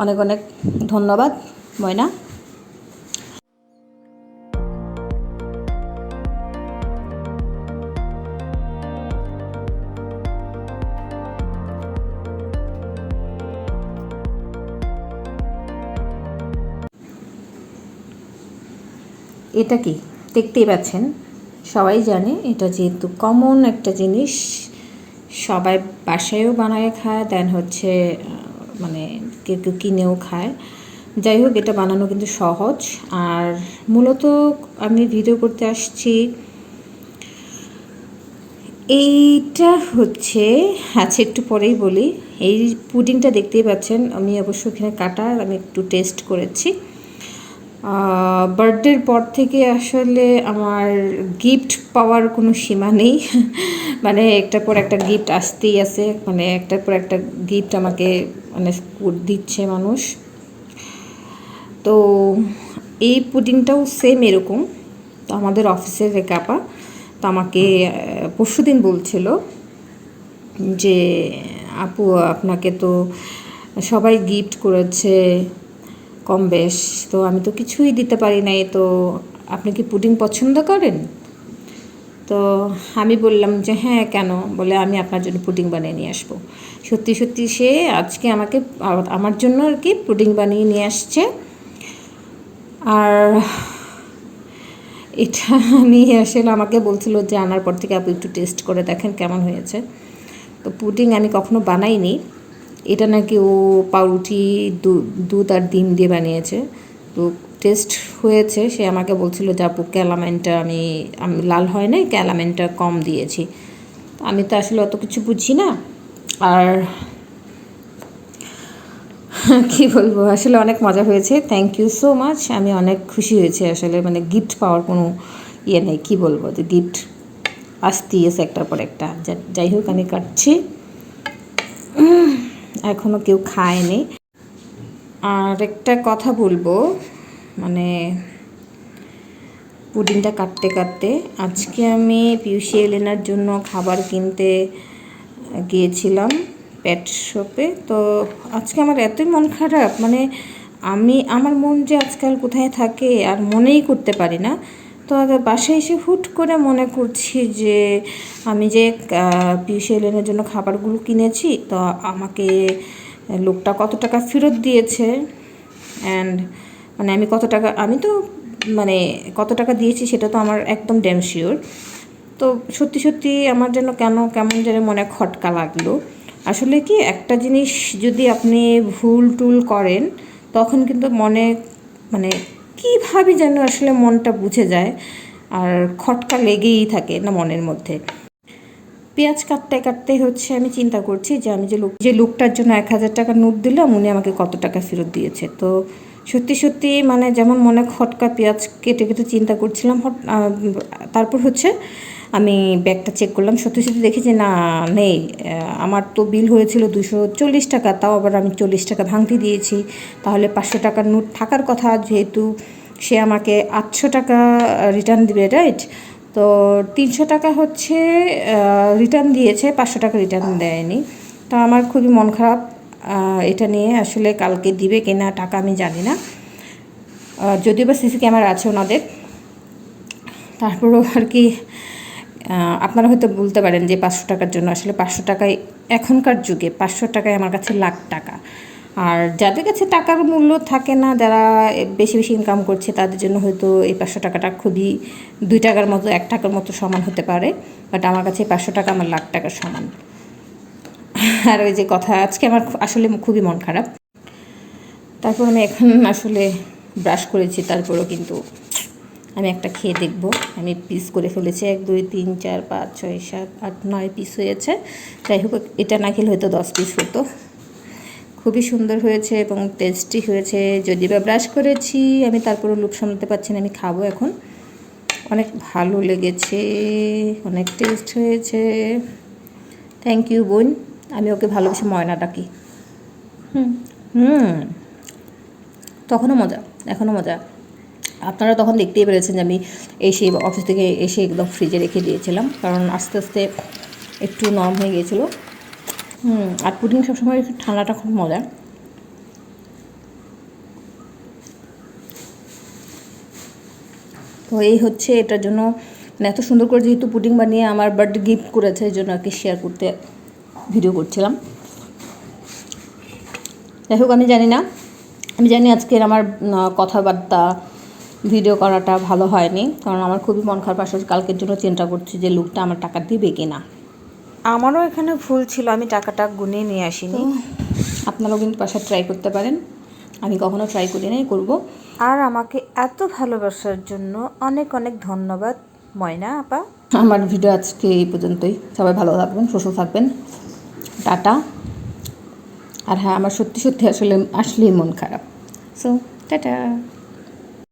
অনেক অনেক ধন্যবাদ ময়না। এটা কি দেখতেই পাচ্ছেন, সবাই জানে এটা যেহেতু কমন একটা জিনিস, সবাই বাসায়ও বানায় খায়, দেন হচ্ছে মানে কেউ কেউ কিনেও খায়। যাই হোক, এটা বানানো কিন্তু সহজ। আর মূলত আমি ভিডিও করতে আসছি এইটা হচ্ছে, আচ্ছা একটু পরেই বলি। এই পুডিংটা দেখতেই পাচ্ছেন, আমি অবশ্য এখানে কাটা, আমি একটু টেস্ট করেছি। বার্থডের পর থেকে আসলে আমার গিফট পাওয়ার কোনো সীমা নেই। মানে একটার পর একটা গিফট আসতেই আছে, মানে একটার পর একটা গিফট আমাকে মানে দিচ্ছে মানুষ। তো এই পুডিংটাও সেম এরকম। তো আমাদের অফিসের এক আপা তো আমাকে পরশু দিন বলছিল যে আপু আপনাকে তো সবাই গিফট করেছে কম বেশ, তো আমি তো কিছুই দিতে পারি নাই, তো আপনি কি পুডিং পছন্দ করেন? তো আমি বললাম যে হ্যাঁ কেন, বলে আমি আপনার জন্য পুডিং বানিয়ে নিয়ে আসবো। সত্যি সত্যি সে আজকে আমাকে আমার জন্য আর কি পুডিং বানিয়ে নিয়ে আসছে। আর এটা আমি আসলে আমাকে বলছিল যে আনার পর থেকে আপু একটু টেস্ট করে দেখেন কেমন হয়েছে। তো পুডিং আমি কখনো বানাইনি, এটা নাকি ও পাউরুটি দুধ আর ডিম দিয়ে বানিয়েছে। তো টেস্ট হয়েছে, সে আমাকে বলছিল যে আপু ক্যালামেনটা আমি লাল হয় নাই, ক্যালামেনটা কম দিয়েছি। আমি তো আসলে অত কিছু বুঝি না। আর কী বলবো, আসলে অনেক মজা হয়েছে, থ্যাংক ইউ সো মাচ। আমি অনেক খুশি হয়েছি আসলে, মানে গিফট পাওয়ার কোনো ইয়ে নেই, কী বলবো, যে গিফট আসতেই এসে একটার পর একটা। যাই হোক, আমি কাটছি, এখনও কেউ খায়নি। আর একটা কথা বলবো, মানে পুডিংটা কাটতে কাটতে আজকে আমি পিউসি এলেনার জন্য খাবার কিনতে গিয়েছিলাম পেট শপে। তো আজকে আমার এতই মন খারাপ, মানে আমার মন যে আজকাল কোথায় থাকে আর মনেই করতে পারি না। তো বাসায় এসে হুট করে মনে করছি যে আমি যে পিউসি এলেনার জন্য খাবারগুলো কিনেছি, তো আমাকে লোকটা কত টাকা ফেরত দিয়েছে, অ্যান্ড মানে আমি তো মানে কত টাকা দিয়েছি সেটা তো আমার একদম ড্যাম শিওর। তো সত্যি সত্যি আমার যেন কেমন যেন মনে খটকা লাগলো। আসলে কি, একটা জিনিস যদি আপনি ভুল টুল করেন তখন কিন্তু মনে মানে কীভাবে যেন আসলে মনটা বুঝে যায়, আর খটকা লেগেই থাকে না মনের মধ্যে। পেঁয়াজ কাটতে কাটতে হচ্ছে আমি চিন্তা করছি যে আমি যে লোকটার জন্য 1,000 টাকা নোট দিলাম, উনি আমাকে কত টাকা ফেরত দিয়েছে। তো সত্যি সত্যি মানে যেমন মনে খটকা, পেঁয়াজ কেটে কেটে চিন্তা করছিলাম। তারপর হচ্ছে আমি ব্যাগটা চেক করলাম, সত্যি সত্যি দেখি যে না, নেই। আমার তো বিল হয়েছিল 240 টাকা, তাও আবার আমি 40 টাকা ভাঙতি দিয়েছি। তাহলে 500 টাকার নোট থাকার কথা, যেহেতু সে আমাকে 800 টাকা রিটার্ন দিবে, রাইট? তো 300 টাকা হচ্ছে রিটার্ন দিয়েছে, 500 টাকা রিটার্ন দেয়নি। তো আমার খুবই মন খারাপ এটা নিয়ে। আসলে কালকে দিবে কিনা টাকা আমি জানি না, যদিও বা সিসি ক্যামেরা আছে ওনাদের। তারপরেও আর কি আপনারা হয়তো বলতে পারেন যে 500 টাকার জন্য, আসলে 500 টাকায় এখনকার যুগে 500 টাকায় আমার কাছে লাখ টাকা। আর যাদের কাছে টাকার মূল্য থাকে না, যারা বেশি বেশি ইনকাম করছে, তাদের জন্য হয়তো এই 500 টাকাটা খুবই 2 টাকার মতো, 1 টাকার মতো সমান হতে পারে। বাট আমার কাছে 500 টাকা আমার লাখ টাকার সমান। আর ওই যে কথা, আজকে আমার আসলে খুবই মন খারাপ। তারপর আমি এখন আসলে ব্রাশ করেছি, তারপরেও কিন্তু আমি একটা খেয়ে দেখব। আমি পিস করে ফেলেছি, 1 2 3 4 5 6 7 8 9 পিস হয়েছে। যাই হোক, এটা না খেলে হয়তো 10 পিস হতো। খুবই সুন্দর হয়েছে এবং টেস্টি হয়েছে। যদি বা ব্রাশ করেছি আমি, তারপরেও লোভ সামলাতে পারছি না, আমি খাবো এখন। অনেক ভালো লেগেছে, অনেক টেস্ট হয়েছে। থ্যাংক ইউ বোন, আমি ওকে ভালোবেসে ময়না ডাকি। তখনও মজা, এখনও মজা। আপনারা তখন দেখতেই পেরেছেন যে আমি এসে অফিস থেকে এসে একদম ফ্রিজে রেখে দিয়েছিলাম, কারণ আস্তে আস্তে একটু নরম হয়ে গিয়েছিলো। আর পুডিং সবসময় একটু ঠান্ডাটা খুব মজা। তো এই হচ্ছে এটার জন্য, মানে এত সুন্দর করে যেহেতু পুডিং বানিয়ে আমার বার্থডে গিফট করেছে, এই জন্য আর কি শেয়ার করতে ভিডিও করছিলাম। যাই হোক, আমি জানি আজকের আমার কথাবার্তা ভিডিও করাটা ভালো হয়নি, কারণ আমার খুবই মন খারাপ। আসলে কালকের জন্য চিন্তা করছি যে লোকটা আমার টাকা দিবে কি না। আমারও এখানে ভুল ছিল, আমি টাকাটা গুনে নিয়ে আসিনি। আপনারাও কিন্তু বাসায় ট্রাই করতে পারেন, আমি কখনো ট্রাই করি নাই, করবো। আর আমাকে এত ভালোবাসার জন্য অনেক অনেক ধন্যবাদ ময়না আপা। আমার ভিডিও আজকে এই পর্যন্তই। সবাই ভালো থাকবেন, সুস্থ থাকবেন, টাটা। আর হ্যাঁ, আমার সত্যি আসলেই মন খারাপ। So tata.